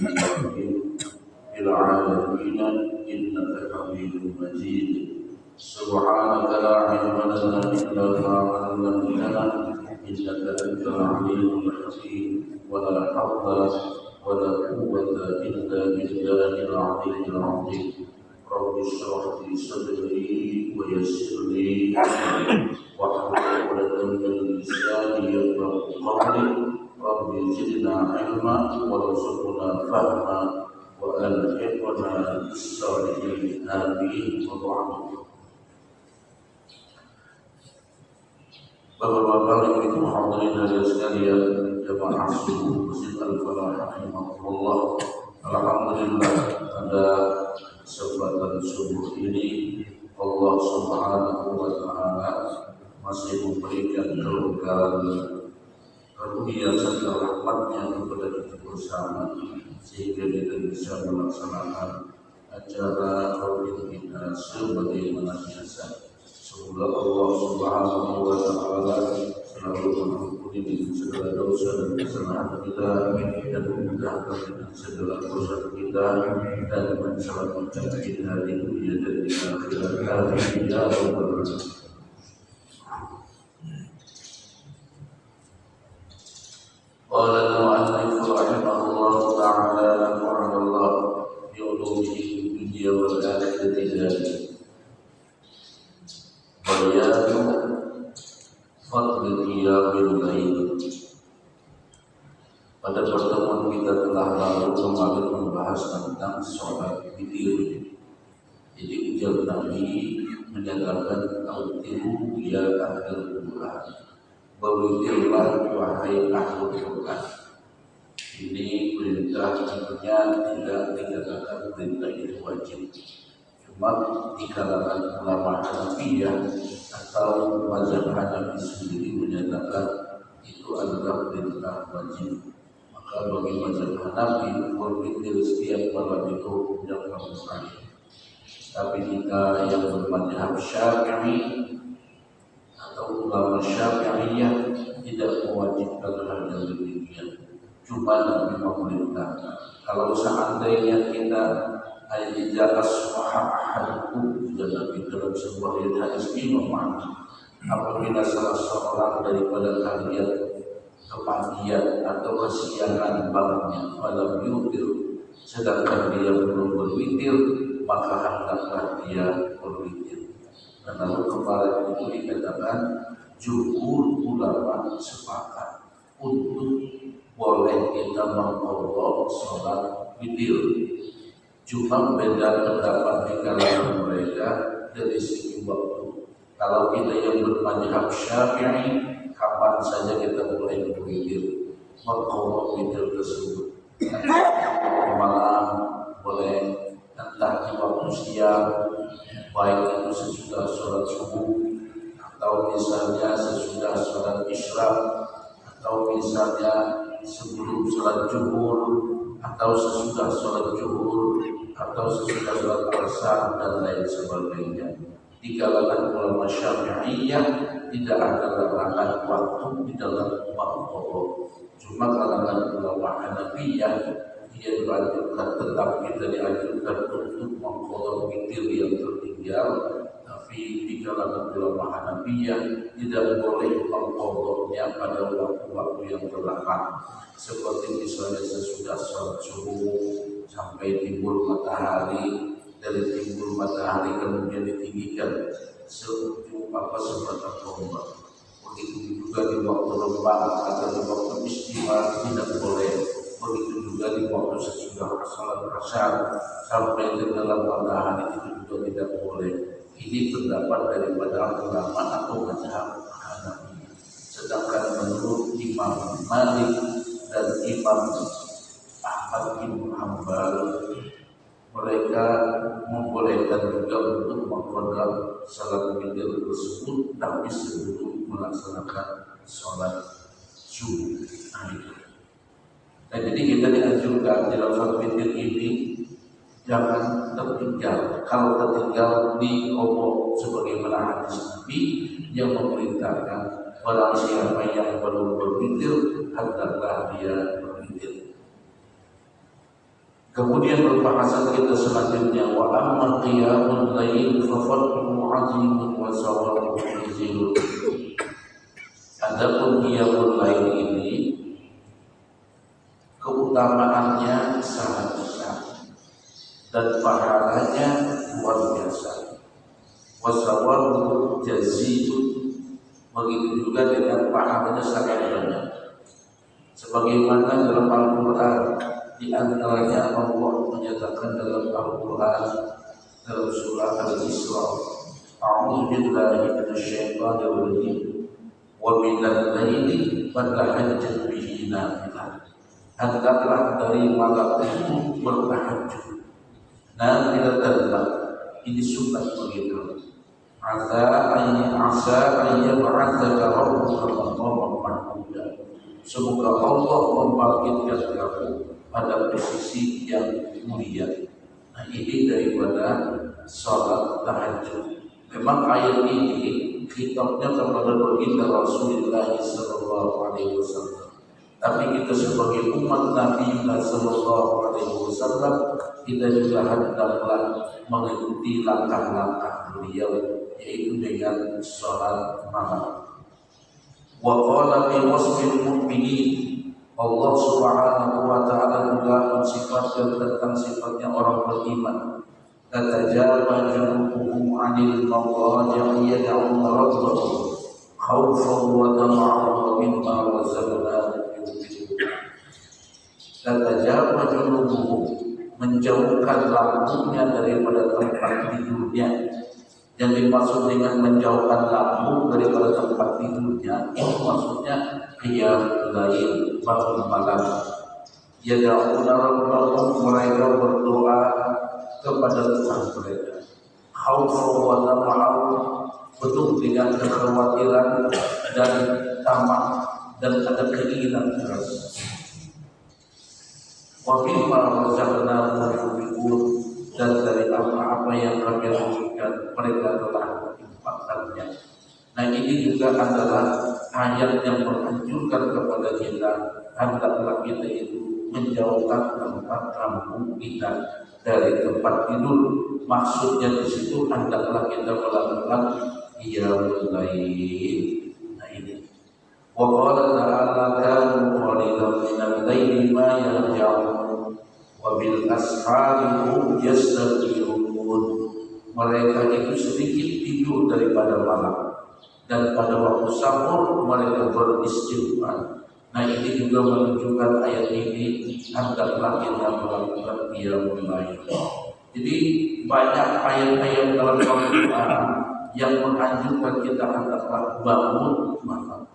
إبراهيم في العالمين إنك حميد مجيد سبحانك لا علم لنا إلا ما علمتنا إنك أنت العليم الحكيم ولا حول ولا قوة إلا بالله العلي العظيم رب اشرح لي صدري ويسر لي أمري واحلل عقدة من لساني يفقهوا قولي رب زدنا علما وارزقنا فهما وألحقنا بالصالحين آمين وبعد. Bapak-bapak yang kita hadirin hadirin sekalian, jemaah subuh Masjid Al-Falah rahimahullah. Alhamdulillah pada kesempatan subuh ini Allah Subhanahu wa taala masih memberikan kelonggaran karunia serta rahmatnya kepada kita bersama sehingga kita bisa melaksanakan acara rutin kita sebagaimana biasa. Semoga Allah Subhanahu wa taala selalu mengampuni segala dosa dan kesalahan kita dan memudahkan segala urusan kita dan menyelamatkan kita di dunia dan di akhirat. Amin ya rabbal alamin. Qala al-mu'allif rahimahullah ta'ala nafa'anallah bi ulumihi dunya wal akhirati. Bayanu fadli qiyamil lail. Pada pertemuan kita telah lalu kemarin membahas tentang sholat witir. Jadi ujar Nabi menyatakan autiru ya ahlul Quran, berwitirlah wahai ahlul Quran. Ini perintah tentunya tidak dikatakan perintah itu wajib. Cuma di kalangan ulama Hanafiyah atau mazhab Hanafi sendiri menyatakan itu adalah perintah wajib. Maka bagi mazhab Hanafi berwitir setiap malam itu hukumnya mustahil. Tapi jika yang bermazhab Syafi'i atau ulama Syafi'iyah tidak mewajibkan hal yang demikian, cuma Nabi memerintahkan. Kalau seandainya kita Aizah asmahahadukum dan Nabi dalam sebuah hadis Imam Ahmad, apabila salah seorang daripada kalian kepagian atau kesiangan bangunnya malam yutir sedangkan dia belum berwitir, maka hendaklah dia berwitir. Dan lalu kemarin itu dikatakan jumhur ulama sepakat untuk boleh kita mengqadha sholat witir. Cuma beda pendapat di kalangan mereka dari segi waktu. Kalau kita yang bermazhab Syafi'i, kapan saja kita boleh berwitir, mengqadha witir tersebut. Di malam boleh, entah di waktu siang, baik itu sesudah sholat subuh, atau misalnya sesudah sholat isyraq, atau misalnya sebelum sholat zuhur, atau sesudah sholat zuhur, atau sesudah sholat asar dan lain sebagainya. Di kalangan ulama Syafi'iyah tidak ada larangan waktu di dalam maqdha. Cuma kalangan ulama Hanafiyah dia dianjurkan, tetap kita dianjurkan untuk maqdha witir yang tertinggal. Tapi di kalangan ulama Hanafiyah tidak boleh maqdhanya pada waktu-waktu yang belakang, seperti misalnya sesudah sholat subuh sampai timbul matahari, dari timbul matahari kemudian ditinggikan sebatang tombak. Begitu juga di waktu rembang atau di waktu istiwa tidak boleh. Begitu juga di waktu sesudah sholat asar sampai ke dalam matahari itu juga tidak boleh. Ini pendapat daripada ulama atau mazhab Hanafi. Sedangkan menurut Imam Malik dan Imam Ahmad bin Hanbal, mereka membolehkan juga untuk mengqadha salat witir tersebut tapi sebelum melaksanakan sholat subuh. Nah, jadi kita dianjurkan dalam sholat witir ini jangan tertinggal. Kalau tertinggal diobok sebagaimana hadis Nabi yang memerintahkan barang siapa yang belum berwitir hendaklah dia berwitir. Kemudian pembahasan kita selanjutnya, wa amma qiyamul lail fa fadluhu 'azimun wa sawabuhu jazilun. Adapun qiyamul lail ini keutamaannya sangat besar dan pahalanya luar biasa. Wa sawabuhu jazilun, begitu juga dengan pahalanya sangat banyak. Sebagaimana dalam Al-Qur'an, di antaranya Allah menyatakan dalam Al-Quran dalam surah Al-Isra, A'udzu billahi minasyaitonir rajim, wa minal laili fatahajjat bihi nafilah. Hendaklah dari malam itu bertahajud. Nafilatan lak, ini sunat begitu. Asa ayya ba'atsaka rabbuka maqaman mahmuda. Semoga Allah membangkitkan kamu pada posisi yang mulia. Nah, ini daripada salat tahajud. Memang ayat ini khitabnya kepada baginda Rasulullah sallallahu alaihi wasallam. Tapi kita sebagai umat Nabi sallallahu alaihi wasallam, kita juga hendaklah mengikuti langkah-langkah beliau, yaitu dengan salat malam. Wa qala fi wasfil mu'minin, Allah Subhanahu wa ta'ala juga mensifatkan tentang sifatnya orang beriman. Tatajawa junubuhum 'anil mawadi'i yad'una rabbahum khawfan wa tama'an wa mimma razaqnahum yunfiqun. Tatajawa junubuhum, menjauhkan lambungnya daripada tempat tidurnya. Yang dimaksud dengan menjauhkan lambung daripada tempat tidurnya, itu maksudnya qiyamul lail, bangun malam. Yad'una rabbahum, mereka berdoa kepada Tuhan mereka. Khaufan wa tama'an, penuh dengan kekhawatiran dan tamak, dan ada keinginan keras. Wa mimma razaqnahum yunfiqun, dan dari apa-apa yang kami berikan mereka telah menginfakkannya. Nah, ini juga adalah ayat yang menganjurkan kepada kita, hendaklah kita itu menjauhkan tempat kampung kita dari tempat tidur. Maksudnya di situ hendaklah kita melakukan qiyamul lail. Nah, ini. Wa qala ta'ala kanu qalilan minal laili ma yarja'un wa bil ashari hum yastaghfirun. Mereka itu sedikit tidur daripada malam, dan pada waktu sahur mereka beristighfar. Nah, ini juga menunjukkan ayat ini hendaklah kita melakukan qiyamul lail. Jadi banyak ayat-ayat dalam Al-Quran yang menganjurkan kita hendaklah bangun malam.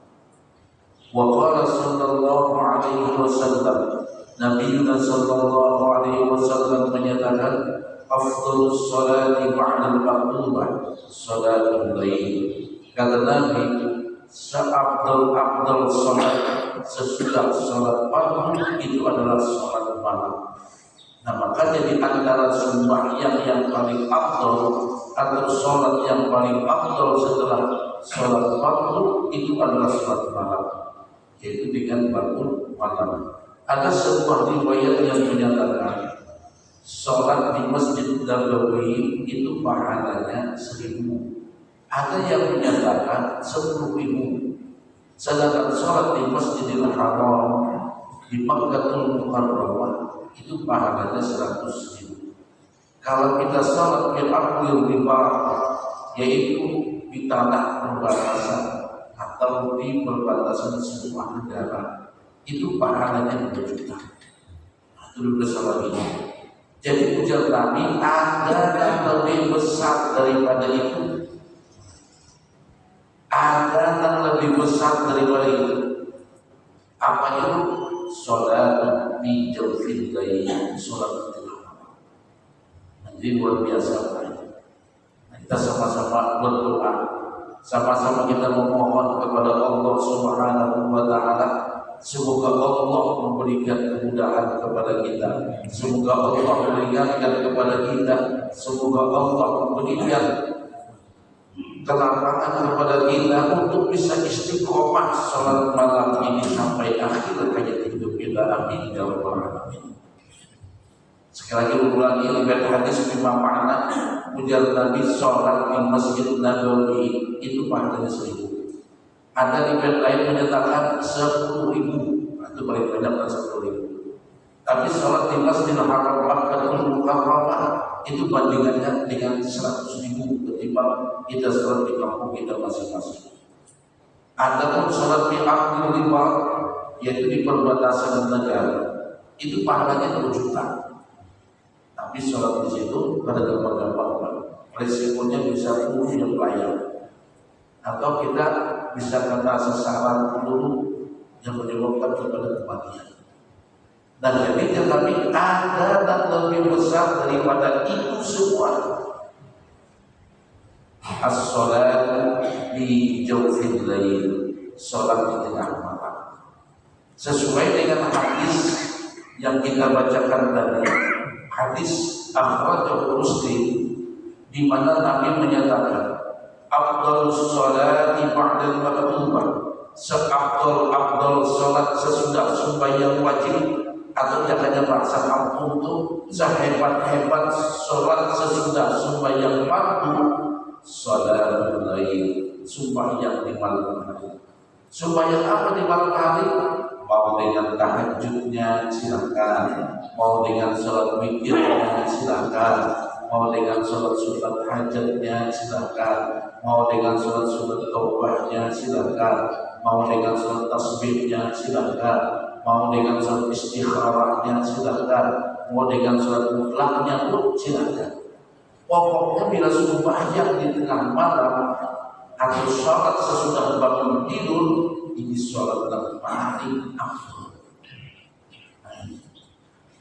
Wa qala sallallahu alaihi wasallam, Nabi sallallahu alaihi wasallam menyatakan, afdhalus salati ba'dal maktubah salatul lail. Kata Nabi, seabdal salat sesudah salat pagi itu adalah salat malam. Nah, makanya di antara sembahyang yang paling afdal atau salat yang paling afdal setelah salat fardu itu adalah salat malam, yaitu dengan bangun malam. Ada sebuah riwayat yang menyatakan sholat di Masjid Nabawi itu pahalanya 1000. Ada yang menyatakan 10.000. Sedangkan sholat di Masjidil Haram di Makkahul Mukarramah itu pahalanya 100.000. Kalau kita sholat di ardil riba, yaitu di tanah perbatasan atau di perbatasan sebuah negara, itu pahalanya 2 juta. Itu besar lagi. Jadi ujar Nabi, ada yang lebih besar daripada itu. Ada yang lebih besar daripada itu. Apa itu? Sholat di jawfil lail, sholat di malam. Jadi luar biasa. Nah, kita sama-sama berdoa, sama-sama kita memohon kepada Allah Subhanahu wa ta'ala. Semoga Allah memberikan kemudahan kepada kita. Semoga Allah meringankan kepada kita. Semoga Allah memberikan kelapangan kepada kita untuk bisa istiqomah sholat malam ini sampai akhir hayat hidup kita. Amin ya rabbal alamin. Sekali lagi ulangi riwayat hadis lima makna ujar Nabi sholat di Masjid Nabawi itu pahalanya 1000. Ada riwayat lain menyatakan 10.000, itu paling banyak kan 10.000. Tapi sholat di Masjidil Haram Makkahul Mukarramah itu bandingannya dengan 100.000 ketimbang kita sholat di kampung kita masing-masing. Adapun sholat di Ardil Libar, yaitu di perbatasan negara, itu pahalanya 2 juta. Tapi sholat di situ pada gampang-gampang, resikonya bisa bunuh yang layak, atau kita bisa kena sasaran peluru yang menyebabkan kepada kematian. Dan jadi tetapi ada dan lebih besar daripada itu semua. As-sholat di jawfil lail, sholat di tengah malam. Sesuai dengan hadis yang kita bacakan tadi, hadis akhrajahu Muslim, di mana Nabi menyatakan afdhalus sholati ba'dal maktubah, seafdal sholat sesudah sembahyang wajib, atau jangan bahasa kampung itu sehebat-hebat sholat sesudah sembahyang fardu, sholatul lail, sembahyang di malam hari. Sembahyang apa di malam hari? Mau dengan tahajudnya silakan, mau dengan sholat witirnya silakan, mau dengan sholat sunat hajatnya silakan, mau dengan sholat sunat taubahnya silakan, mau dengan sholat tasbihnya silakan, mau dengan sholat istikharahnya silakan, mau dengan sholat mutlaknya pun silakan. Pokoknya bila sembahyang di tengah malam atau sholat sesudah bangun tidur, ini sholat yang paling afdal.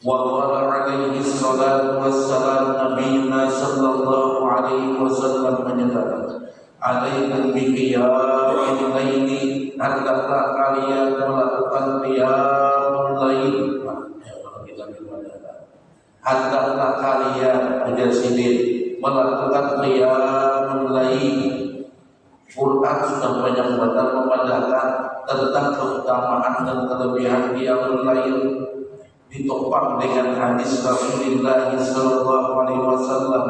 Wa qala alaihi salatu wassalam, Nabiuna sallallahu alaihi wasallam menyatakan, alaikum bi qiyamil laili, hendaklah kalian melakukan qiyamul lail. Hendaklah kalian melakukan qiyamul lail. Quran sudah banyak banget memandangkan tentang keutamaan dan kelebihan qiyamul lail, ditopang dengan hadis Rasulullah sallallahu alaihi wasallam,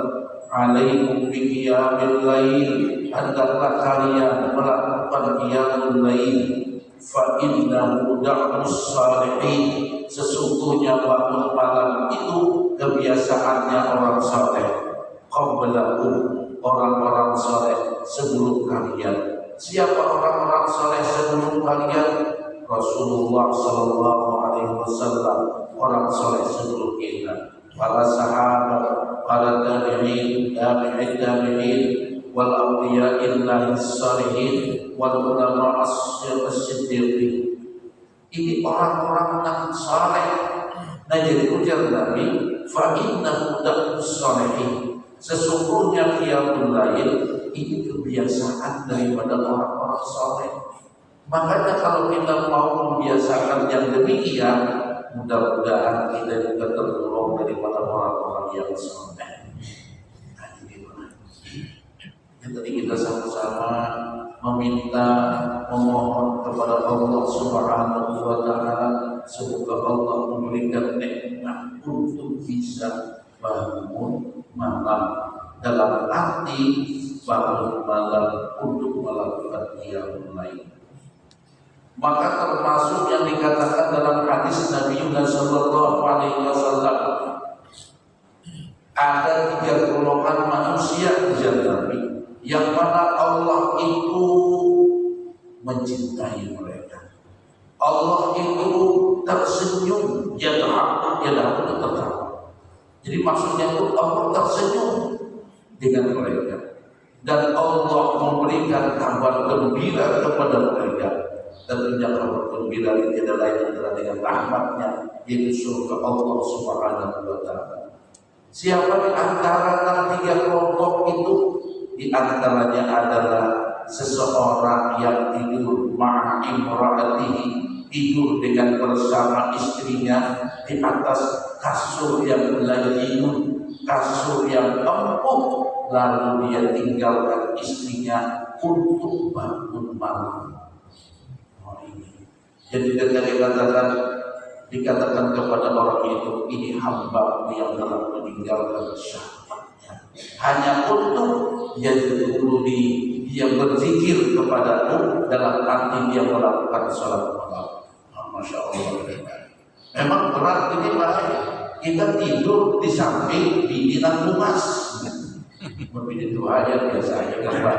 alaikum bi qiyamil lail, hendaklah kalian melakukan qiyamul lail, fa innahu da'us salihin, sesungguhnya bangun malam itu kebiasaannya orang saleh, qablakum, orang-orang saleh sebelum kalian. Siapa orang-orang saleh sebelum kalian? Rasulullah sallallahu alaihi wasallam, orang saleh sebelum kita, para sahabat, para tabi'in, tabi'in, wal awliya'illah as-salihin, wal ulama as-siddiqin. Ini orang-orang yang saleh. Nah, jadi ujar Nabi, fa innahu da'us salihin, sesungguhnya qiyamul lail ini kebiasaan daripada orang-orang saleh. Makanya kalau kita mau membiasakan yang demikian, mudah-mudahan kita juga tergolong daripada orang-orang yang saleh. Jadi kita sama-sama meminta, memohon kepada Allah Subhanahu wa Ta'ala, semoga Allah memberikan nikmat untuk bisa bangun malam, dalam arti bangun malam untuk melakukan qiyamul lail. Maka termasuk yang dikatakan dalam hadis Nabi sallallahu alaihi wasallam, ada 3 golongan manusia di Nabi yang mana Allah itu mencintai mereka. Allah itu tersenyum, yadha'u tertawa. Jadi maksudnya itu Allah tersenyum dengan mereka, dan Allah memberikan kabar gembira kepada mereka. Tentunya kabar gembira ini tidak lain adalah dengan rahmatnya, yaitu surga Allah Subhanahu wa Ta'ala. Siapa di antara 3 kelompok itu? Di antaranya adalah seseorang yang tidur ma'imra'atihi, tidur dengan bersama istrinya di atas kasur yang layyinun, kasur yang empuk, lalu dia tinggalkan istrinya untuk bangun malam. Jadi ketika dikatakan dikatakan kepada orang itu, ini hamba yang telah meninggalkan syahwatnya hanya untuk yadhkuruni, dia berzikir kepadamu dalam arti dia melakukan sholat malam. Masya Allah. Memang berat ini bahaya. Kita tidur di samping bini dan lumas. Berbeda itu aja biasanya gambar.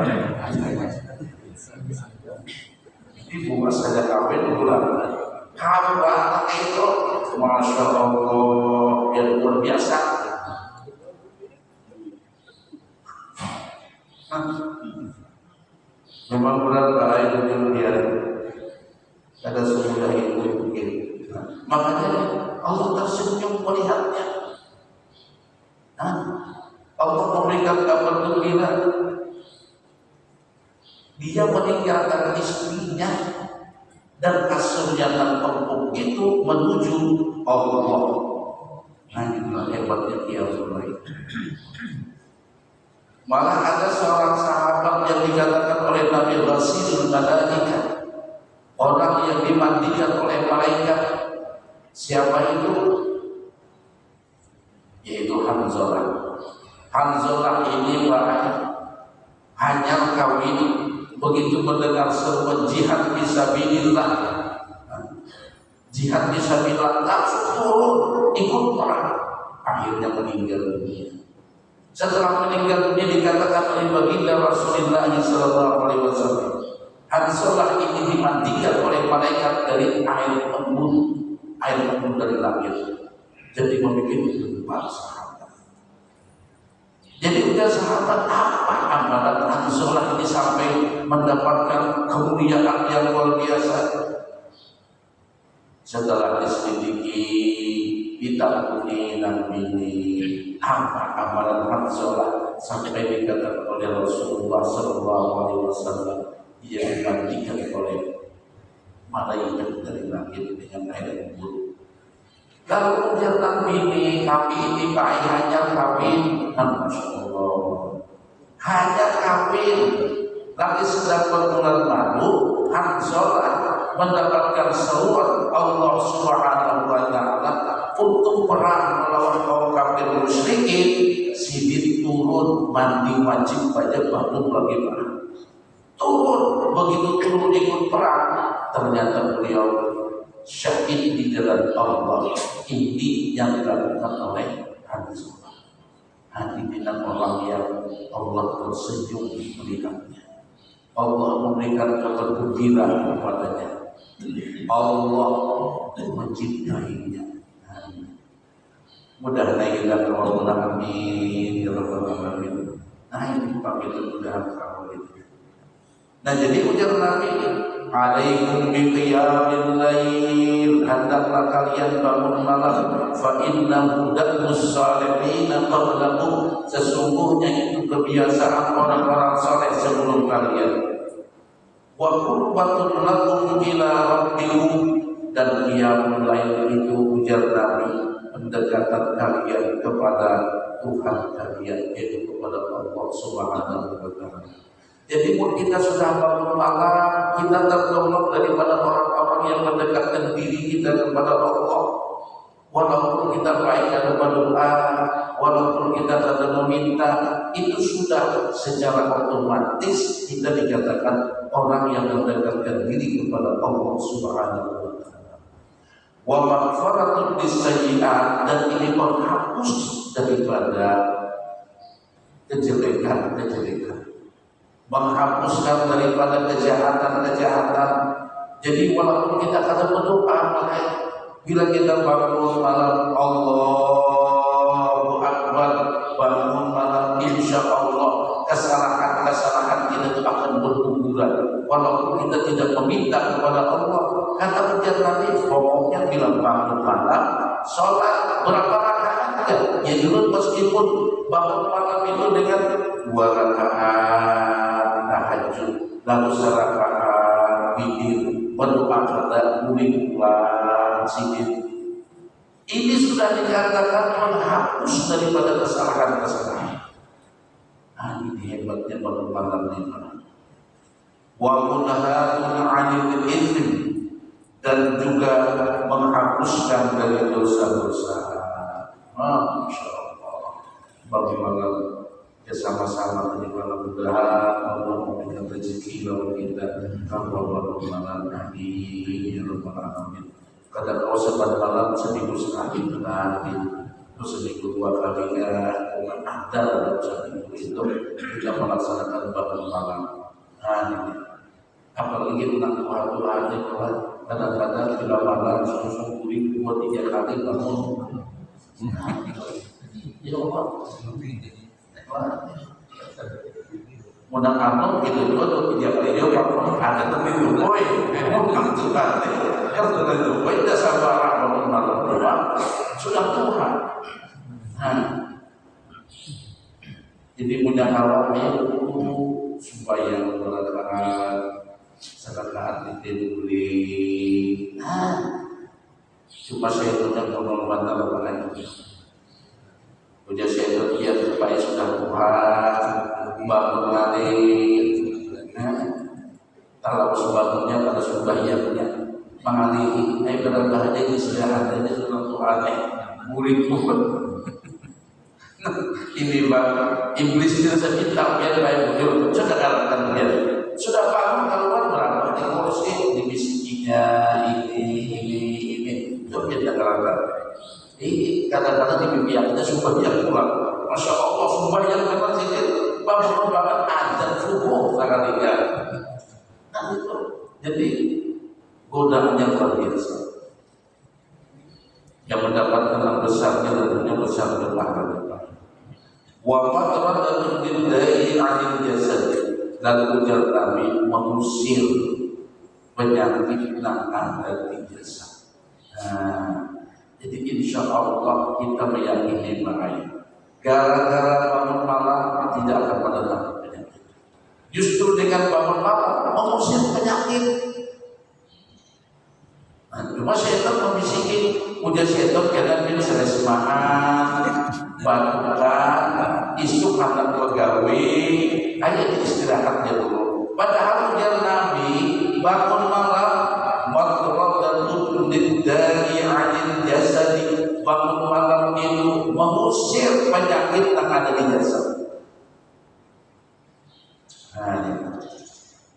Ini bunga saja kawin bulan. Hamba itu, masya Allah, yang luar biasa. Memang berat bahaya dunia. Ada semudah itu mungkin. Makanya Allah tersenyum melihatnya. Allah memberikan kabar gembira. Dia meninggalkan istrinya dan kasurnya dan tempung itu menuju Allah. Nah, inilah hebatnya Qiyamul Lail. Malah ada seorang sahabat yang dikatakan oleh Nabi Rasul Malaikah, orang yang dimandikan oleh malaikat. Siapa itu? Yaitu Hanzalah. Hanzalah ini hanya kawin, begitu mendengar seruan jihad fisabilillah, jihad fisabilillah langsung turun ikut perang, akhirnya meninggal dunia. Setelah meninggal dunia dikatakan oleh baginda Rasulullah SAW, Hanzalah ini dimandikan oleh malaikat dari air embun dari langit, jadi membuat gemar sahabat. Jadi udah sahabat, apa amalan Hanzalah ini sampai mendapatkan kemuliaan yang luar biasa? Setelah diselidiki, ditakuni dan ini apa amalan Hanzalah sampai dikatakan oleh Rasulullah SAW, dia dimandikan oleh malaikat dari langit dengan air embun. Lalu kemudian kami ini Pak hanya kawin, Masya Allah, hanya kawin. Lagi sedang berbulan madu, Hanzalah mendapatkan seruan Allah Subhanahu wa Ta'ala untuk perang melawan kaum kafir musyrikin. Sidin turun mandi wajib pada baru bagaimana? Turun, begitu turun ikut perang, ternyata beliau syahid di jalan Allah. Ini yang dilakukan oleh Hanzalah. Hadirin orang yang Allah tersenyum melihatnya. Allah memberikan kabar gembira kepadanya. Allah mencintainya. Mudah-mudahan kita berdoa amin ya rabbal alamin. Nah ini pamitan mudah kamu itu. Nah jadi ujar Nabi, alaikum bi qiyamil lail, hendaklah kalian bangun malam, fa innahu damus salihin qablakum, sesungguhnya itu kebiasaan orang-orang saleh sebelum kalian. Wa qurbatun lakum ila rabbikum, dan qiyamul lail itu ujar Nabi pendekatan kalian kepada Tuhan kalian, yaitu kepada Allah Subhanahu wa Ta'ala. Jadi pun kita sudah bangun malam, kita tertolong daripada orang-orang yang mendekatkan diri kita kepada Allah. Walaupun kita baik dalam berdoa, walaupun kita sedang meminta, itu sudah secara otomatis kita dikatakan orang yang mendekatkan diri kepada Allah Subhanahu wa Ta'ala. Wa maghfiratun lis-sayyi'at, dan ini menghapus daripada kejelekan-kejelekan, menghapuskan daripada kejahatan-kejahatan. Jadi walaupun kita kadang berdoa, bila kita bangun malam, Allahu Akbar, bangun malam, insya Allah kesalahan-kesalahan kita itu akan berguguran. Walaupun kita tidak meminta kepada Allah, kata ujian Nabi, pokoknya bila bangun malam, sholat berapa rakaat aja, ya dulu meskipun bangun malam itu dengan 2 rakaat tahajud, lalu 1 rakaat witir, berdoa kepada murid sidin. Ini sudah dikatakan menghapus daripada kesalahan-kesalahan. Nah, ini hebatnya bangun malam ini. Wa munhatun 'anil itsm, dan juga menghapuskan dari dosa-dosa. Masya Allah. Bagaimana bersama-sama tadi malam berdoa Allah memberikan rezeki bagi kita. Allahumma amin ya rabbal alamin. Kadang kau sempat malam seminggu sekali berarti seminggu 2 kali dengan ada dalam seminggu itu kita melaksanakan bangun malam. Apalagi tentang Tuhan ini kadang-kadang bila malam susu kuring 2-3 kali bangun. Ya Allah. Mudah amal gitu juga tuh 3 kali dia bangun ada tapi boy. Bukan Tuhan. Ya sudah itu. Baik dah sabar bangun malam berdoa. Sudah Tuhan. Jadi mudah awalnya supaya menggunakan sedekah dibeli. Cuma saya tidak menghormati orang lain. Puja saya dia supaya sudah Tuhan bangun lagi. Kalau sebabnya pada subahyanya mengalih. Berapa hari istirahat ini sudah Tuhan murid Tuhan. Ini bang iblis tidak sekitar biar baik bujur sudah katakan dia sudah bangun keluar berapa di kursi di misikinya ini itu dia katakan ini kadang-kadang di mimpi yang kita sumpah yang pulang Masya Allah sumpah yang memang sedikit bangun banget azan subuh sangat tinggal. Nah itu jadi godaannya luar biasa yang mendapatkan yang besarnya tentunya besar berpahala. Wa qadratu lillahi 'anil jasad dan ujar kami mengusir penyakit yang ada di jasad. Jadi insya Allah kita meyakini bahaya gara-gara bangun malam tidak akan mendatang penyakit. Justru dengan bangun malam mengusir penyakit. Cuma syaitan membisiki ujar syaitan karena dia sudah semangat bantukan isu anak pegawai hanya istirahatnya dulu. Padahal ujar Nabi bangun malam madradatun dari anil jasadi bangun malam itu mengusir penyakit yang ada di jasad.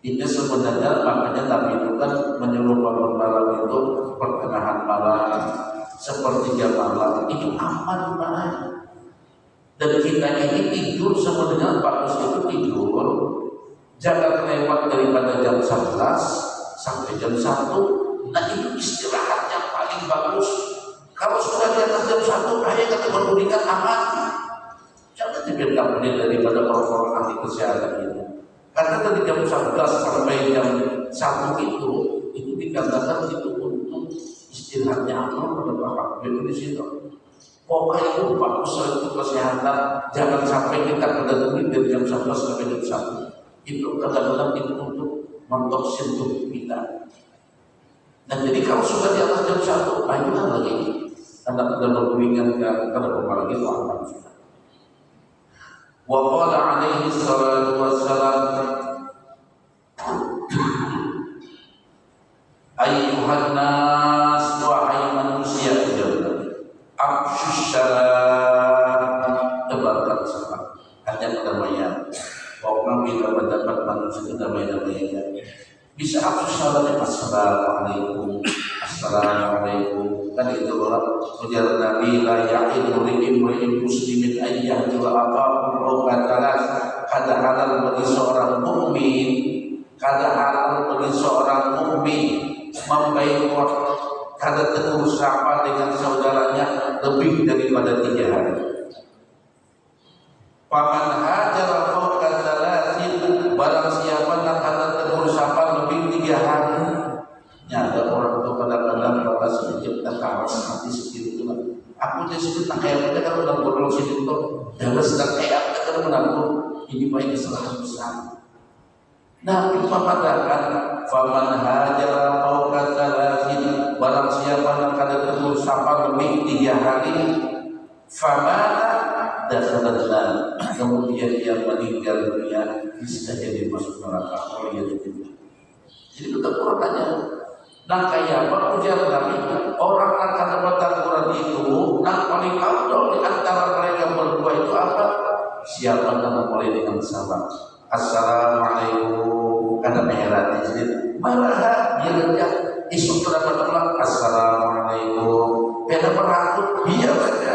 Ini sebenarnya makanya Nabi itu kan menyuruh bangun malam itu pertengahan malam, sepertiga malam itu aman banget. Dan kita ini tidur sebenarnya bagus itu tidur jangan lewat daripada jam 11 sampai jam 1. Nah itu istirahat yang paling bagus. Kalau sudah di atas jam 1 ayo kita berbunyikan aman. Jangan dibiarkan menit daripada orang-orang ahli kesehatan ini. Karena dari jam 11 sampai jam 1 itu dikatakan itu untuk istirahatnya aman pada Bapak di situ. Pokoknya itu bagus untuk kesehatan. Jangan sampai kita kedatangan dari jam 11 sampai jam 1. Itu kadang-kadang itu untuk mentoksin tubuh kita. Dan jadi kalau sudah di atas jam 1, ayolah lagi. Karena sudah mengingatkan kepada apalagi aman sudah. Wa qala alaihi salatu wassalam ayyuhan nas wahai manusia afsyus salam tebarkan salam hanya kedamaian. Orang kita mendapat manusia kedamaian bisa afsyus salam assalamualaikum assalamualaikum kan itu orang ujar Nabi la yaqidu li'imri'in muslimin ayyahjul aqam au katalas kada halal bagi seorang mukmin kada halal bagi seorang mukmin membaikkan kada tegur sapa dengan saudaranya lebih daripada 3 hari. Paman hajara fawqa salasin barang siapa yang kada tegur sapa lebih 3 hari. Ada orang itu kadang-kadang pada sedikit terkawan hati sedikit itu. Aku jadi sedikit tak kayak mereka kalau udah berlalu sedikit itu jangan sedang kayak mereka menanggung ini baik kesalahan besar. Nah itu mengatakan faman hajara fawqa salasin barang siapa yang kada tegur sapa lebih 3 hari famana dasarnya kemudian dia meninggal dunia bisa jadi masuk neraka. Jadi kita kurang aja. Nah kayak apa ujar Nabi, orang akan dapat Al-Quran itu, nah paling afdol di antara mereka berdua itu apa? Siapa yang mulai dengan salam, Assalamualaikum, kata meheran di sini, marah dia kerja, esok terdapat ulang Assalamualaikum, beda merangkut biar saja,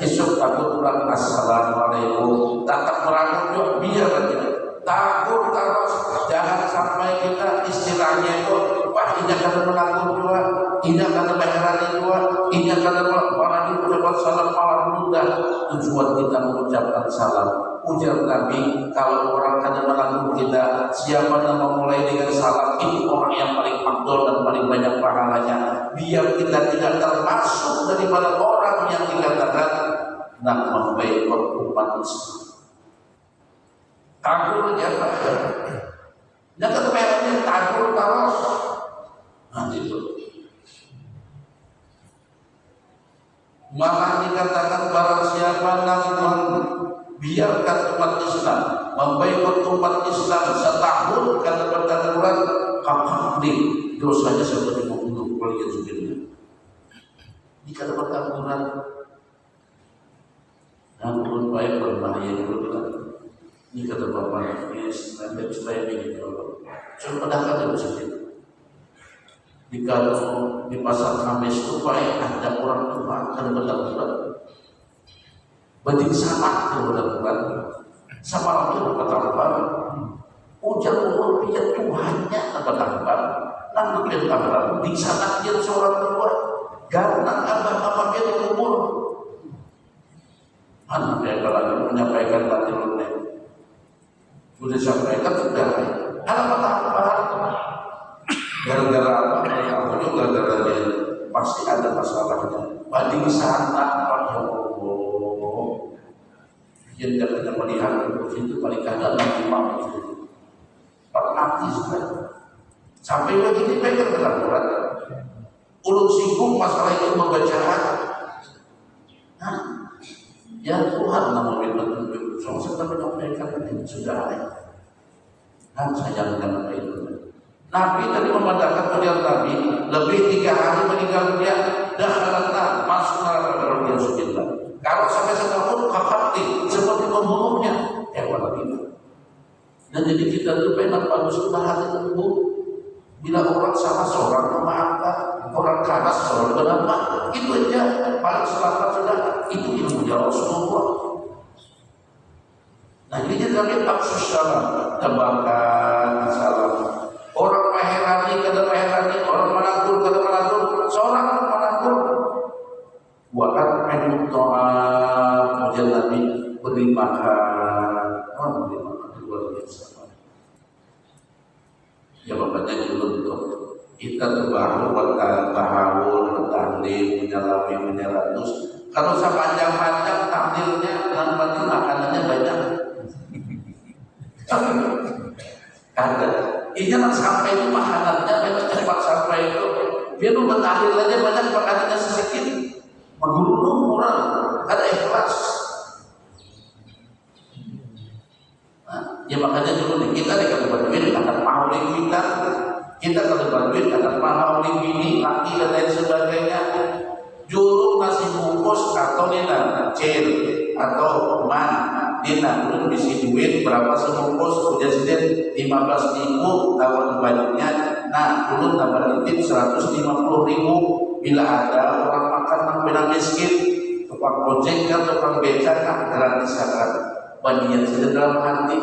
esok takut ulang Assalamualaikum, tatap merangkut juga biar saja, takut terus, jangan sampai kita istilahnya itu. Wah, ini kata melakon dua, ini kata bayaran dua, ini kata orang ucapan salam malam mudah. Tujuan kita mengucapkan salam. Ujar Nabi, kalau orang kata melakon kita, siapa yang memulai dengan salam itu orang yang paling afdol dan paling banyak pahalanya. Biar kita tidak termasuk daripada orang yang dikatakan nak membaikkan umat Islam. Takut ya Pak. Yang ketemuannya takut terus. Nah itu malah dikatakan barang siapa yang membiarkan umat Islam, membaikkan umat Islam setahun kata bertahun kakakni dosanya seperti membunuh keluarga sendiri. Ini kata bertahun namun baik berbahaya juga. Ini kata bapak nanti supaya begini Allah. Coba pedahkan itu sendiri. Jika di pasar Kamis itu ada orang tua dan benar-benar beting sama yang benar-benar sama itu dapat ujar umur dia Tuhannya dapat lalu dia dapat di sana dia seorang tua karena abah dia umur anak dia kalau menyampaikan batilnya sudah sampaikan sudah apa gara-gara apa? Aku juga gara-gara dia pasti ada masalahnya. Banding sana, ya Allah. Yang tidak melihat itu paling kadang nanti maaf itu. Perhati sampai begini pegang berat. Ulun singgung masalah itu membacaan. Nah, ya Tuhan namanya betul. Soalnya saya menyampaikan ini sudah ada. Nah, saya jangan itu. Nabi tadi memandangkan ujar Nabi lebih 3 hari meninggal dia dakhalatna masuk neraka kalau dia sujud. Kalau sampai setahun kakakti seperti membunuhnya hewan itu. Dan jadi kita tuh pengen bagus hati tersebut. Bila orang salah seorang memaafkan, orang keras seorang bernama itu aja paling selamat sudah itu ilmu Rasulullah. Nah ini jadi Nabi absus salam tebakan salam. Orang Maherani kata Maherani, orang Malangkur kata Malangkur, seorang Malangkur. Buat minum to'am, ujian Nabi beri makan, beri makan itu luar biasa. Ya bapaknya dulu itu kita terbaru bertahun, bertahlil, menyalatus. Kalau sepanjang-panjang tahlilnya dan makanannya banyak. Karena ini jangan sampai itu makanannya memang cepat sampai itu. Dia bertahlil aja banyak makanannya sedikit. Menggunung murah, ada ikhlas. Nah, ya makanya dulu kita di Kabupaten akan maulid kita Kabupaten akan maulid ini laki dan lain sebagainya. Juru nasi bungkus atau nina cil atau man. Dina dulu bisi duit berapa sebungkus udah sedih 15.000 tahun bajunya. Nah dulu tambah titip 150.000. Bila ada orang makan nampilan miskin, tukang ojek kan tukang becak kan gratis akan banyak saja dalam hati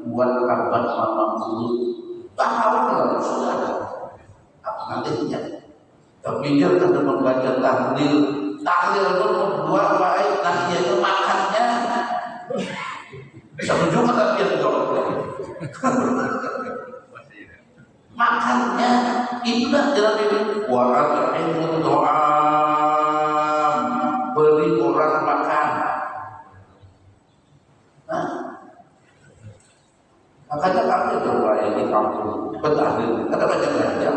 buat abad mama dulu. Tahu sudah ada apa nantinya. Tapi dia kada membaca tahlil itu dua baik nah dia itu makannya. Setuju kata dia tuh. Makannya itulah dalam ini wa'at'imu do'am beri orang makan. Nah, makanya kami berwaya di kampung bertahlil kata banyak-banyak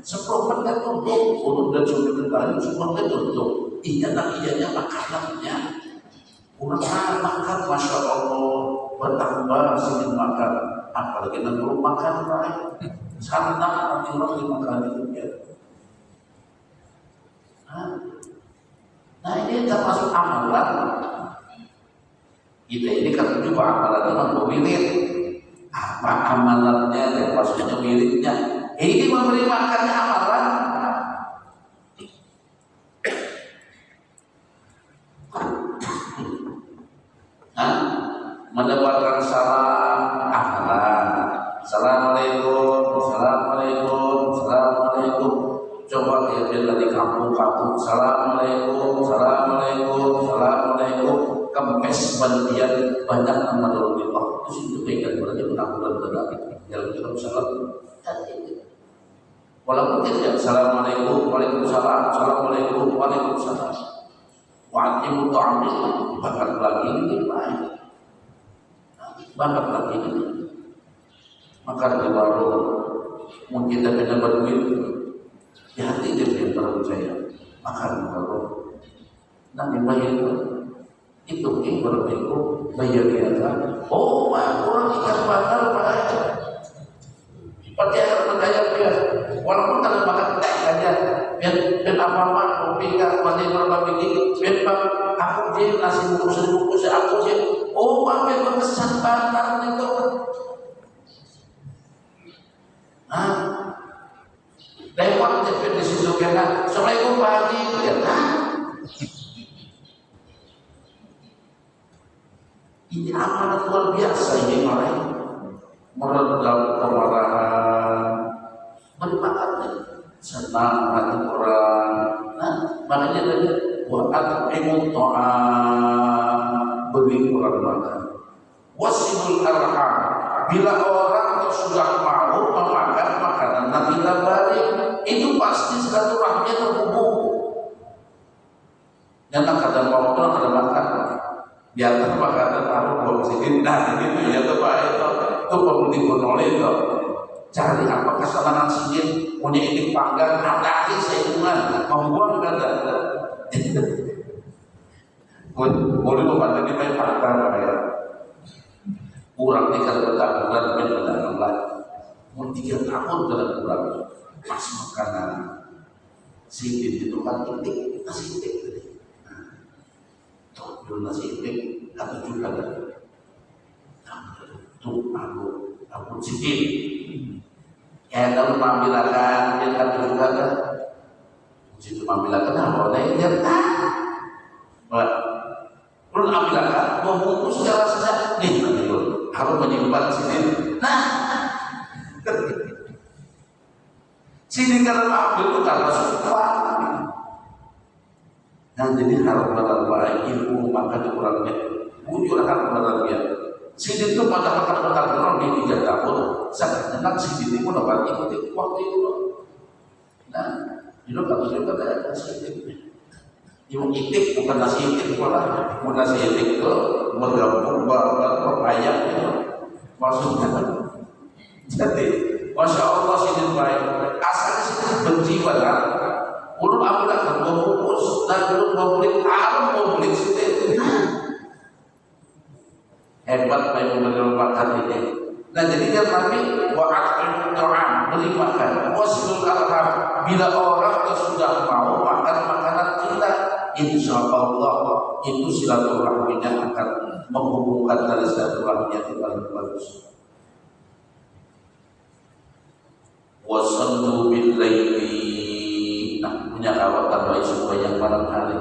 10 menit tutup urut dan sudah bertahlil 10 menit tutup iyanya makanannya orang makan Masya Allah bertambah sedikit makan apalagi nanti makan lain santan nanti orang dimakan itu ya Nah ini termasuk amalan. Kita ini kan juga amalan itu wirid. Apa amalannya dan maksudnya wiridnya? Ini memberi makannya amalan. Nah, mendapatkan salam amalan. Assalamualaikum, assalamualaikum, assalamualaikum. Coba dia di kampung-kampung, assalamualaikum, assalamualaikum, assalamualaikum. Kempes bandian banyak nama Allah. Itu baikkan berarti penampilan berarti. Jalan kita salam. Walaupun tidak assalamualaikum, waalaikumsalam, assalamualaikum, waalaikumsalam. Wa'atimu ta'amil, bahkan lagi ini baik. Bahkan lagi ini. Maka di warung mungkin kita kena berduit. Ya hati dia yang percaya. Maka di warung. Nabi bayar itu berbentuk bayar biasa. Oh, orang ikan bakar pada percaya percaya biasa. Walaupun kalau makan teh saja, biar apa-apa, kopi nggak mandi berapa begini, biar aku dia nasi bungkus aku dia. Oh, biar berkesan bakar itu. Nah, lewat di situ kena. Assalamualaikum Pak Haji. Ini amanat luar biasa ini malah meredam kemarahan, bermakna senang hati orang. Nah, makanya tadi buat at'imu ta'am, beri orang makan. Wasilul arham, bila orang sudah mau memakan makanan nanti balik, itu pasti silaturahmi terhubung. Dan kadang waktu ada makan. Di atas makanan taruh buat sini, nah gitu ya tuh Pak itu perlu dikontroli itu. Cari apa kesalahan sini, punya ini panggang, ada saya ingat, membuang kata. Boleh membantu di main fakta ya. Kurang 3 bulan benar-benar mau 3 tahun dalam kurang pas makanan sini itu kan titik nasi titik. Tuh nasi itik atau juga tuh aku sikit ya dalam pambilakan dia kata juga kan situ pambilakan apa dia belum pambilakan mau bungkus segala sesuatu nih harus menyimpan sini nah sini kalau ambil itu karena suka. Nah jadi harap baik ilmu maka dikurangnya wujud akan berlebihan. Sini itu pada makan benar di 3 tahun sangat enak sini pun dapat ikuti waktu itu. Nah itu kata juga ada nasi itik. Ibu itik bukan nasi itik malah bukan nasi itik itu bergabung berpayah itu maksudnya. Jadi masya Allah sini baik asal sini benci pada urut apa tak berbungkus dan urut membeli alam membeli sini hebat baik membeli makan ini. Nah jadinya kami wa'at'im ta'am beri makan wasilul arham bila orang sudah mau makan makanan kita insya Allah itu silaturahminya akan menghubungkan dari silaturahmi yang paling bagus. Wasallu bil laili punya kawan terbaik supaya yang malam hari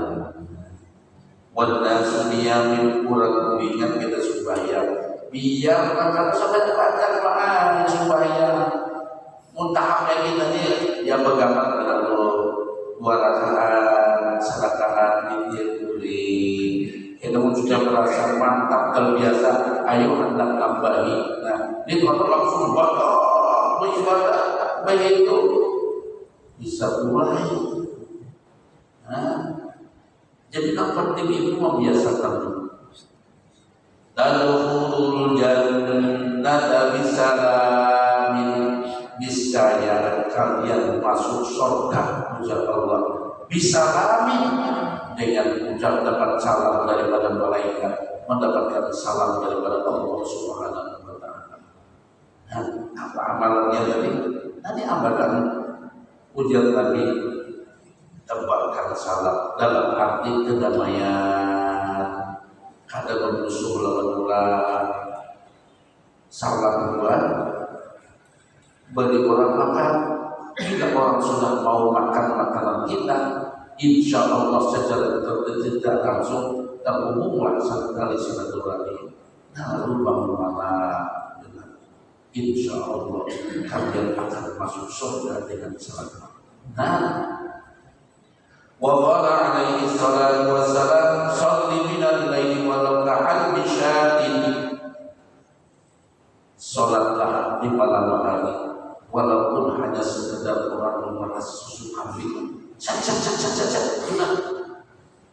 wanda suniyamin kurang ingat kita supaya biar akan sampai terbaca Quran supaya muntahapnya kita ini yang bergambar pada 2 rakaat sedekah witir kuring kita pun sudah merasa mantap terbiasa ayo hendak tambahi. Nah ini kalau langsung beribadah begitu bisa mulai. Nah, jadi yang penting itu membiasakan. Tadkhulul jannata bisalamin niscaya kalian masuk surga ujar Allah bisalamin dengan ucap dapat salam daripada malaikat mendapatkan salam daripada Allah Subhanahu wa taala. Nah, apa amalannya tadi? Nanti amalkan ujar Nabi tebarkan salam dalam arti kedamaian, kada bermusuh lawan ulah. Salam dua bagi orang makan. Jika orang sudah mau makan makanan kita, insya Allah secara tidak langsung terhubunglah sekali silaturahmi. Lalu bangun malam, insya Allah kalian akan masuk surga dengan selamat. Wa qala alaihi salatu wassalam, sholli minal laili walau ka'al bisyatin. Salatlah di malam hari walaupun hanya sekedar orang memeras susu kambing.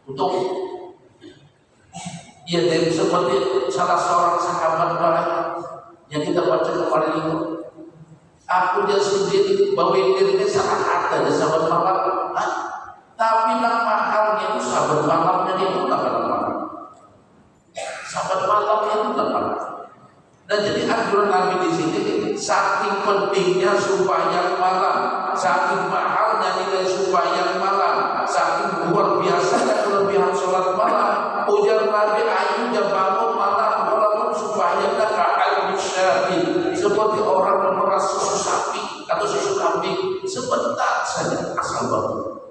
Untuk ya seperti salah seorang sahabat yang kita baca kemarin itu, aku dia sendiri bawa dirinya sangat ada di sahabat malam, tapi nama halnya itu sahabat malamnya itu bukan malam, sahabat malamnya itu bukan. Dan jadi anjuran Nabi di sini, saking pentingnya sembahyang malam, saking mahalnya nilai sembahyang malam, saking luar biasanya kelebihan sholat malam. Ujar Nabi, ayo bangun malam walaupun sembahyangnya ka'al bisyatin, seperti orang memeras susu sapi atau susu kambing, sebentar saja asal bangun.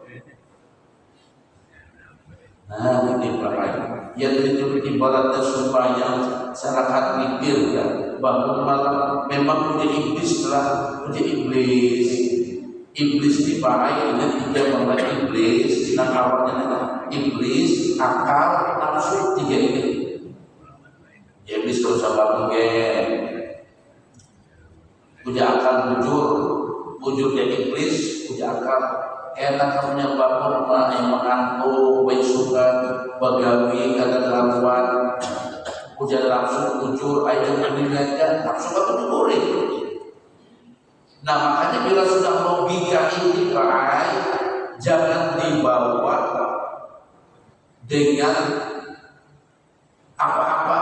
Nah, ini bahaya. Yang itu ibaratnya sembahyang serakat mikir ya. Bangun malam memang punya iblis lah, punya iblis. Iblis ini bahaya, ini tiga banget iblis. Nah awalnya iblis, akal, nafsu, tiga ini. Iblis kalau sabar mungkin punya akal bujurnya iblis, punya akal. Enak kamunya bangun yang mengantuk, suka bagawi, kadang laluan, hujan langsung bujur, air meninggalkan, nafsu itu boleh. Nah makanya bila sudah logika ini baik, jangan dibawa dengan apa-apa.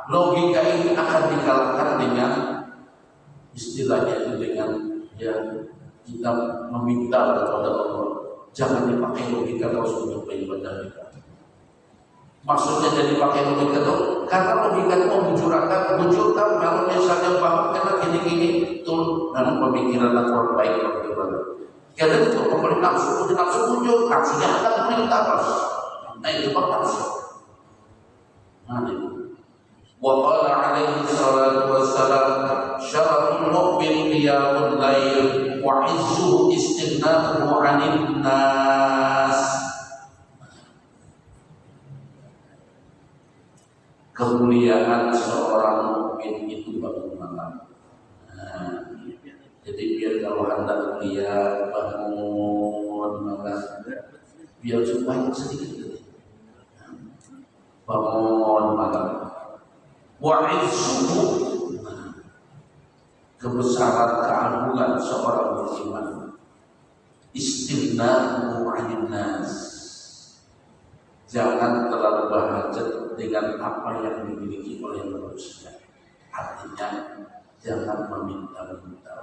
Logika ini akan dikalahkan dengan istilahnya itu dengan yang kita meminta kepada Allah. Jangan dipakai logika kalau sudah beribadah kita. Maksudnya jadi pakai logika itu karena logika itu membujurkan kalau misalnya bangun karena gini-gini itu dalam pemikiran orang baik kalau beribadah. Karena itu pemerintah nafsu muncul, nafsunya akan perintah terus. Nah itu nafsu. Nah itu. Wa qala alaihi salatu wassalam, syaratul mu'min qiyamul lail wa izzuhu istighna'uhu 'anil nas. Kemuliaan seorang mukmin itu bangun malam. Nah, jadi biar kalau hendak mulia bangun malam, biar supaya sedikit bangun malam. Wa izzuhu, kebesaran keagungan seorang beriman, istighna'uhu 'anil nas. Jangan terlalu berhajat dengan apa yang dimiliki oleh manusia. Artinya jangan meminta-minta.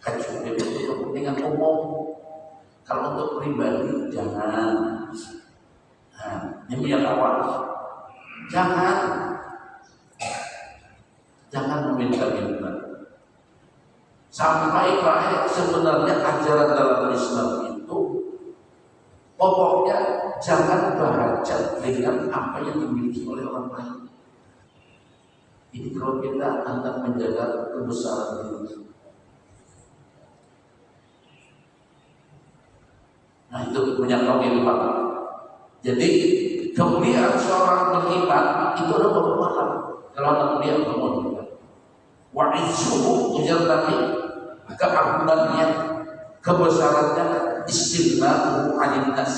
Kecuali untuk kepentingan umum. Kalau untuk pribadi jangan. Nah, ini yang awal. Jangan meminta-minta. Sampai sebenarnya ajaran dalam Islam itu pokoknya jangan berhajat dengan apa yang dimiliki oleh orang lain. Ini kalau kita hendak menjaga kebesaran diri. Nah itu punya kami Pak. Jadi kemuliaan seorang beriman itu adalah bangun malam. Kalau hendak mulia bangun. Wa izzuhu ujar Nabi, keagungannya, kebesarannya, istighna'uhu 'anil nas.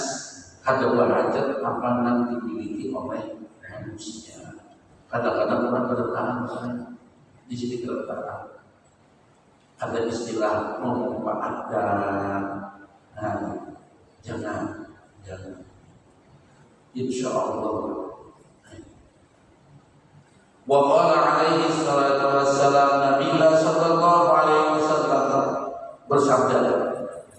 Ada berhajat apa yang dimiliki oleh manusia. Kadang-kadang orang bertahan di sini bertahan. Ada istilah memanfaatkan. Nah, jangan. Insya Allah. Wa qala alaihi salatu wassalam, Nabi sallallahu alaihi wasallam bersabda,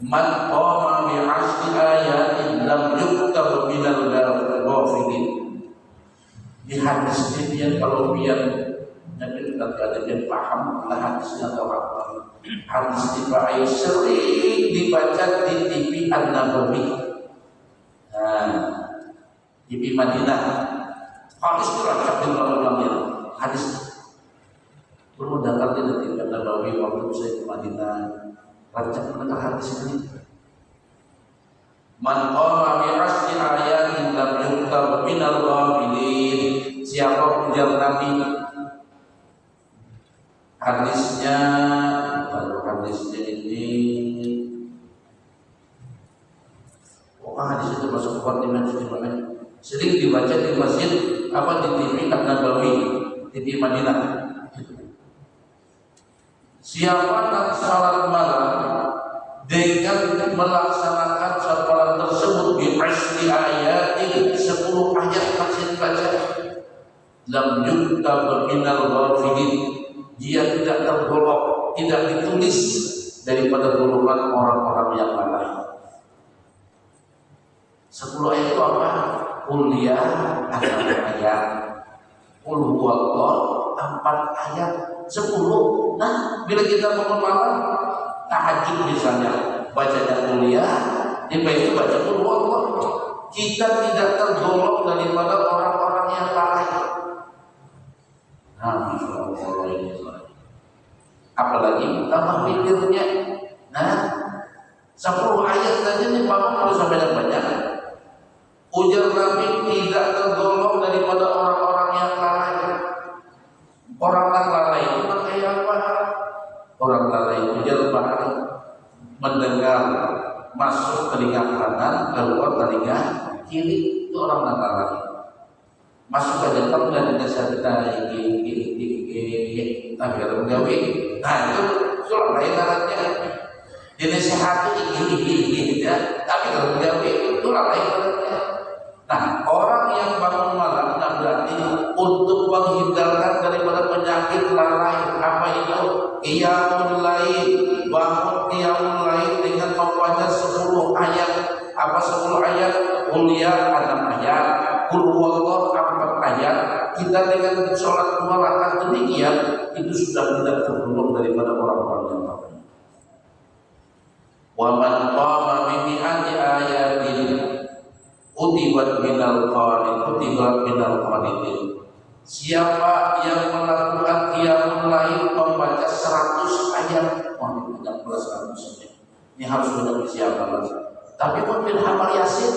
man qama bi bi'ashri ayatin lam yuktab minal ghafilin. Di hadisnya dia kalau biar Nabi kata dia paham lah hadisnya atau apa. Hadis dibaca sering dibaca di TV An-Nabawi, TV Madinah. Hadis diracap di ulang-ulangnya. Hadis perlu datang di TV An-Nabawi waktu saya ke Madinah. Racap mendengar hadis ini. Man qama bi asri ayatin lam yuktab minal ghafilin. Siapa ujar Nabi hadisnya, lalu hadisnya ini hadis itu masuk kuat dimensi sering dibaca di masjid apa di TV An-Nabawi, TV Madinah. Siapa yang salat malam dengan melaksanakan salat malam tersebut bi asri ayatin 10 ayat masih baca lam yuktab minal ghafilin, dia tidak tergolong, tidak ditulis daripada golongan orang-orang yang lalai. 10 ayat itu apa? Kuliah 6 ayat, Qul huwallah 4 ayat, 10. Nah, bila kita bangun malam tahajud misalnya, bacanya kuliah, di itu baca Qul huwallah. Kita tidak tergolong daripada orang-orang yang lalai. Nah, apalagi tambah pikirnya. Nah, 10 ayat saja nih bangun harus banyak-banyak. Ujar Nabi tidak tergolong daripada orang-orang yang lalai. Orang yang lalai itu kayak apa? Orang lalai itu ujar mendengar masuk telinga kanan, keluar telinga kiri, itu orang yang lalai. Masuk ke dalam dan dengan santai, tapi kalau gawe, nah itu lain alatnya. Dinasihati ya, tapi kalau gawe itu lain alatnya. Nah, orang yang bangun malam berarti untuk menghindarkan daripada penyakit lalai. Apa itu? Qiyamul lail, bangun qiyamul lail dengan membaca 10 ayat. Apa 10 ayat? Kuliah 6 ayat, Qul huwallah 4 ayat. Kita dengan sholat 2 rakaat demikian itu sudah tidak tergolong daripada orang-orang yang lalai. Wa man qama bi mi'ati ayatin utibat minal qanitin. Siapa yang melakukan qiyamul lail membaca 100 ayat, mungkin 100 ini harus benar siapa lagi. Tapi mungkin hafal Yasin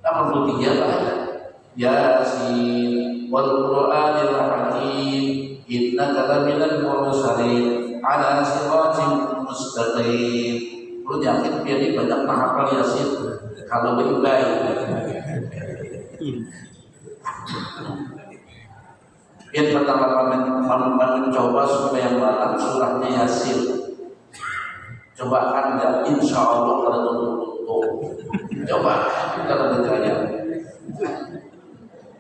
83 ayat. Yasin wal Qur'anil hakim innaka laminal mursalin ala siratin mustaqim. Lu yakin biar dia banyak hafal Yasin kalau baik-baik. Biar pertama mencoba supaya malam surahnya Yasin. Coba Anda insya Allah kalau tutup. Coba kalau berjaya.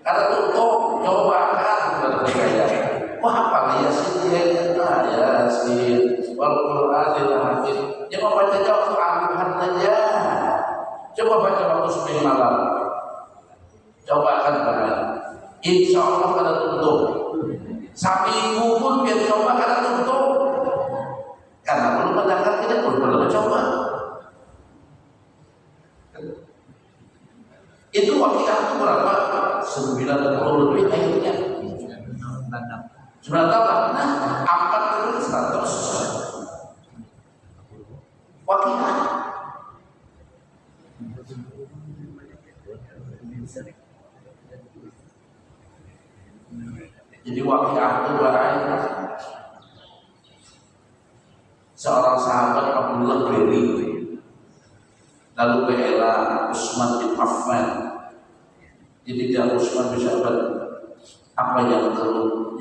Kalau tutup, coba kalau berjaya. Wah apa Yasin dia? Yasin wal Qur'anil hakim. Dia membaca jauh Al-Quran saja. Coba baca waktu seminggu malam. Coba akan baca. Insya Allah kalau tutup. Seminggu pun biar coba kalau tutup. Karena belum mendengar tidak belum mencoba. Itu wakilah itu berapa? 90 lebih ayatnya. 9 tahun. Nah, 4 100. Wakilah. Jadi wakilah itu berapa? Seorang sahabat Abdullah Beri, lalu bela Utsman bin Affan. Jadi dia Utsman bin Affan, apa yang kamu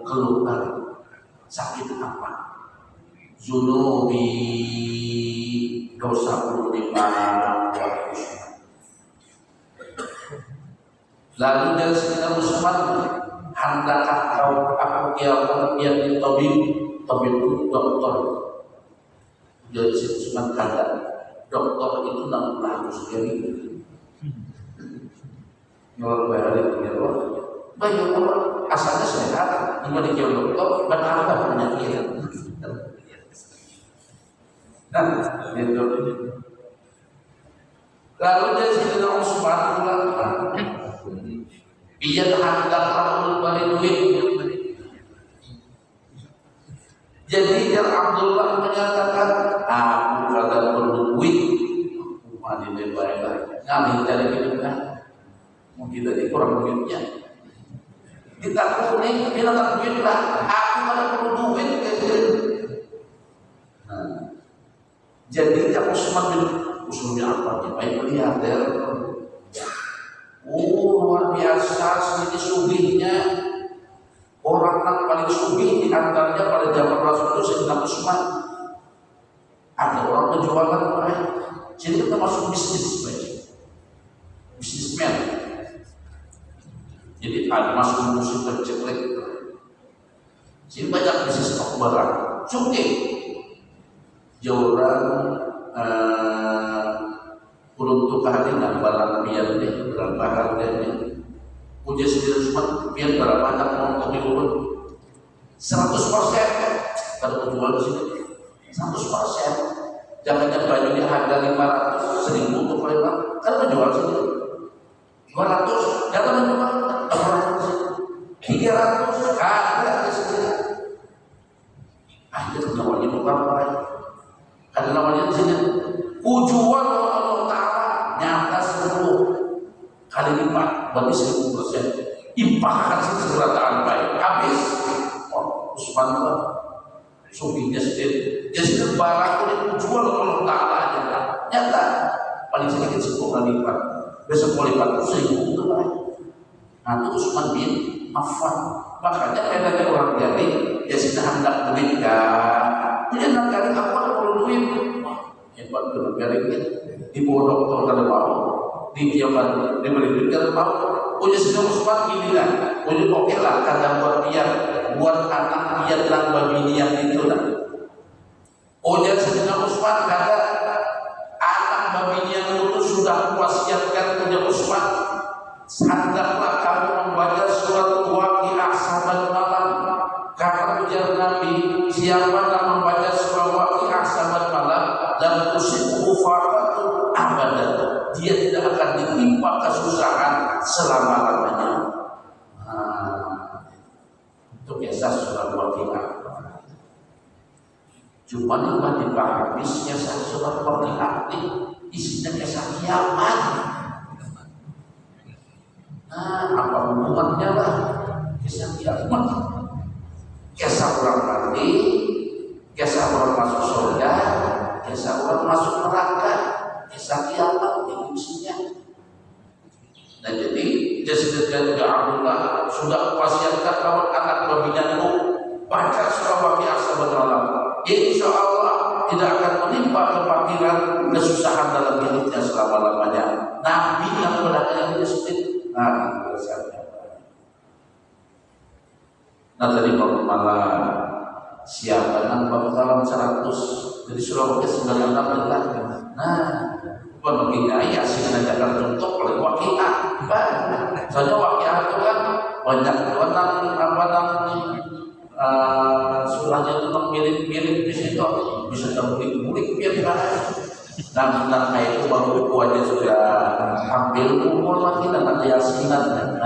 keluhkan? Sakit apa? Zunubi, dosaku di mana? Lalu dari sekitar Utsman, hendaklah aku yang ditabib itu dokter. Jadi cuma kata dokter itu 600 kali. Kalau bayar itu banyak orang asalnya sehat, cuma dia dokter bertambah penyakit. Nah, itu. Lalu dia Sayyidina Utsman bilang, "Biar hendak Abdul balik duit." Jadi yang Abdullah menyatakan, "Aku kata perlu duit, mati lebar, ngambil dari kita, mungkin dari kurang duitnya." Kita kuning, bilang duit lah, aku kata perlu duit. Nah, jadi yang Utsman bin usulnya apa? Baik miliarder. Luar biasa sedikit sugihnya. Orang yang paling sugih di antaranya pada zaman Rasul itu Sayyidina Utsman. Ada orang penjualan lain. Jadi kita masuk bisnismen. Jadi ada masuk musim penceklek. Jadi banyak bisnis stok barang. Sugih. Jauran untuk kehadiran barang biar deh berapa harganya. Punya sendiri Utsman biar berapa anak mau di urut 100%. Kalau jual di sini 100%. Jangan bajunya harga 500, 1000 untuk lewat. Kalau menjual sini 200, jangan menjual 300, ada di sini. Itu namanya bukan lain. Ada namanya di sini. Tujuan Allah Ta'ala nyata 10 kali lipat, berarti 1000%. Impakan segera baik habis. Utsman itu sugihnya sendiri. Jadi barang itu dijual Allah Ta'ala aja. Nyata paling sedikit 10 kali lipat. Besok kali lipat 1000 itu baik. Nah itu Utsman bin Affan. Makanya bedanya orang jadi dia sudah hendak duit kan. Dia hendak kali aku ada perlu duit. Hebat benar kali ini. Dibawa dokter kalau mau, didiamkan, diberi duit kalau mau. Punya Sayyidina Utsman inilah, punya oke lah kata buat anak dia dan babi yang itu lah. Punya Sayyidina Utsman kata anak babi yang itu sudah wasiatkan punya Utsman, hendaklah kamu membaca surat Waqiah sahabat malam. Kata ujar Nabi, siapa yang membaca surat Waqiah sahabat malam dan tusibhu faqatu abadan, dia tidak akan ditimpa kesusahan selama-lamanya. Untuk kisah surat Waqiah. Cuma yang dipahami kisah surat Waqiah ini isinya kisah kiamat. Apa hubungannya lah kisah kiamat? Kisah orang mati, kisah orang masuk surga, kisah orang masuk neraka, kisah kiamat ini isinya. Nah jadi Jazidul Abdullah sudah wasiatkan kawan anak babinya baca surah Waqiah sahabat malam. Insya Allah tidak akan menimpa kefakiran, kesusahan dalam hidupnya selama-lamanya. Nabi yang berada yang disebut Nabi bersabda. Nah tadi malam siapa yang bakalan 100 jadi surah Waqiah 96. Nah begini ya sih menandakan contoh oleh Waqiah. Soalnya Waqiah itu kan banyak surahnya itu mirip-mirip di situ, bisa terbulik-bulik biar dan itu baru buku aja sudah hampir umur lagi dengan Yasinan.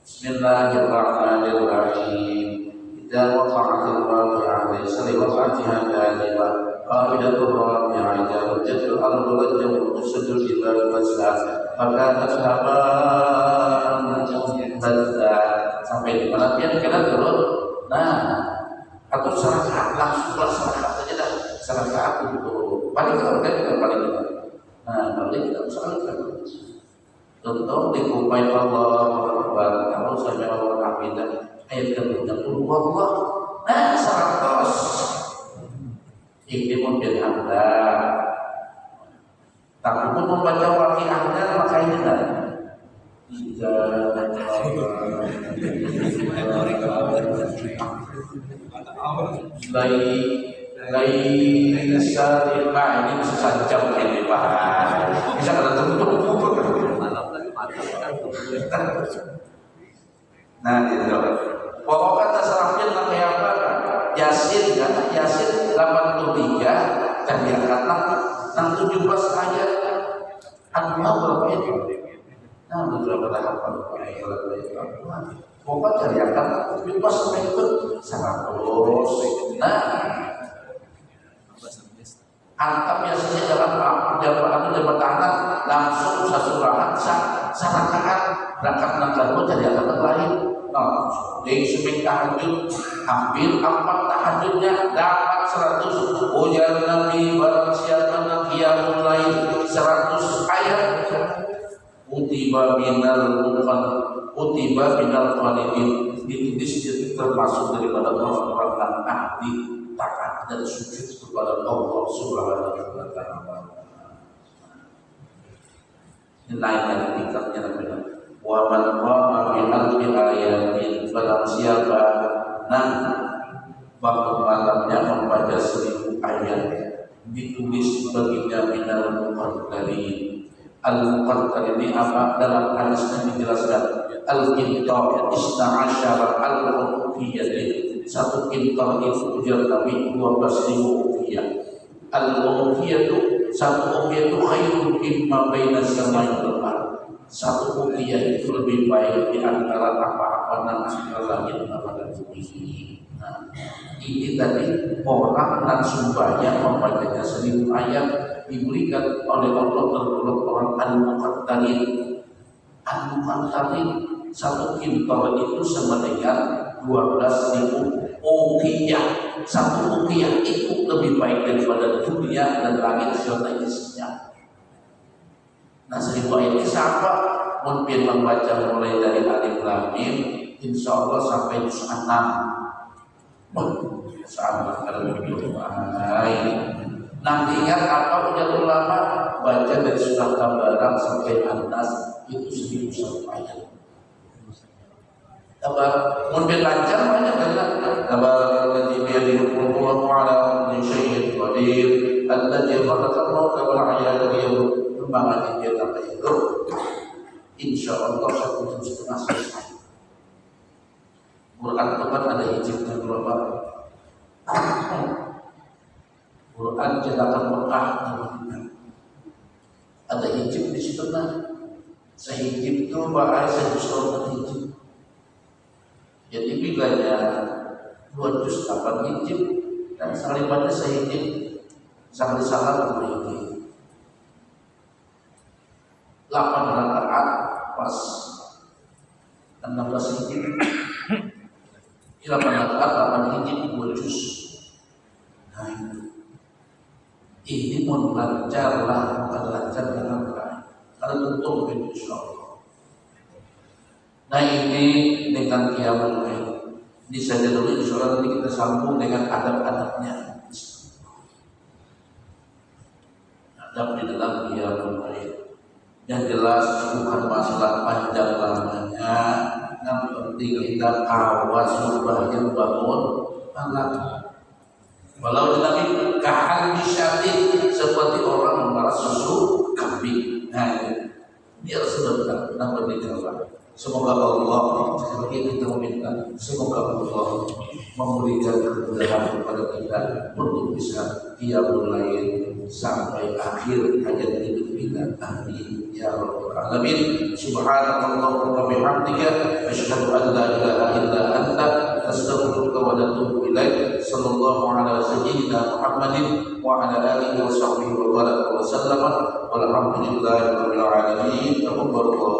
Bismillahirrahmanirrahim. Idza waqa'atil waqi'ah laysa liwaqa'atiha kadhibah. Qa'idatul rabi'ah idza rujjatil ardu rajjan wa tusadul jibalu mas'a. Fakanat haba'an munbatha. Sampai di mana dia kena turun. Nah, atau serakaat langsung serakaat aja dah. Serakaat untuk paling kalau kita paling kita. Nah, paling kita usahakan. Contoh di kumpai Allah kalau saya Allah hamidah ayat ke-30 Allah. Nah, 100. Ini mungkin Anda. Tapi pun membaca Waqiahnya maka ini kan. Baik laisa ini bisa sajam ini bahas bisa kata tutup. Nah gitu. Pokoknya tasarrufin kayak apa? Yasin kan? Yasin 83 dan yang kata 17 ayat. Artinya berapa itu? Nah beberapa tahapan pokoknya dari yang kata 17 sampai itu 100. Nah antam biasanya dalam tangan langsung sasurahan sarakaan berangkat nanggamu dari agama lain. Nah, dari seming tahajud hampir 4 tahajudnya dapat 100. Ujar Nabi barang siapa yang qiyamul lail 100 ayat utiba minal qalibin ditulis termasuk daripada orang-orang yang ahli taat dan sujud kepada Allah Subhanahu wa taala. Lain dari tingkatnya namanya wa man qama bi alfi ayatin barang siapa waktu malamnya membaca 1000 ayat ditulis baginya minal muqaddarin. Al-muqaddar ini apa? Dalam hadisnya dijelaskan al-qintar ista'asyara al-uqiyah. Satu qintar itu ujar Nabi 12.000 uqiyah. Al-uqiyah itu satu uqiyah itu khairun mimma baina samai wal ardh. Satu uqiyah itu lebih baik di antara apa-apa yang antara langit dan bumi. Nah, ini tadi orang dan sumbahnya membacanya 1000 ayat diberikan oleh Allah terhadap orang al-muqaddarin. Al-muqaddarin satu kintal itu sama dengan 12.000 uqiyah. Satu uqiyah itu lebih baik daripada dunia dan langit serta isinya. Nah 1000 ayat ini siapa? Mungkin membaca mulai dari alif lam mim insya Allah sampai juz 6. Sama kalau begitu baik. Nanti ingat apa punya ulama baca dari surah Tabarak sampai An-Nas itu 1001 ayat. Apa mungkin lancar banyak kan? Tabarakalladzii biyadihi mulku wa ala kulli syai'in qadir. Alladzii khalaqal mauta wal hayata liyabluwakum ayyukum ahsanu amala. Insyaallah 1,5 selesai. Quran itu kan ada hijabnya berapa? Quran cetakan Mekah dan Madinah. Ada hijab di situ kan? Sehijab itu bahaya sejus hijab. Jadi bilanya 2 juz 8 hijab dan salibannya sehijab sekali salah ini 8 rakaat pas 16 hijab. 8 rakaat 8 hijab 2 juz. Nah ini mau lancar lah, bukan lancar dengan baik. Kalau tentu insya Allah. Nah ini dengan qiyamul lail. Ini saja dulu insya Allah nanti kita sambung dengan adab-adabnya. Adab di dalam qiyamul lail. Yang jelas bukan masalah panjang lamanya. Yang penting kita kawal supaya bangun malam. Walau Nabi kahal bisyati seperti orang memerah susu kambing. Nah, dia sudah benar berdikari. Semoga Allah seperti kita meminta, semoga Allah memberikan kemudahan kepada kita untuk bisa qiyamul lail sampai akhir hayat hidup kita. Amin ya rabbal alamin. Subhanakallahumma wa bihamdika asyhadu an la ilaha illa anta astaghfiruka wa atubu ilaik. Sallallahu ala sayyidina Muhammadin wa ala alihi wa sahbihi wa baraka wa sallama walhamdulillahi rabbil alamin. Allahu akbar.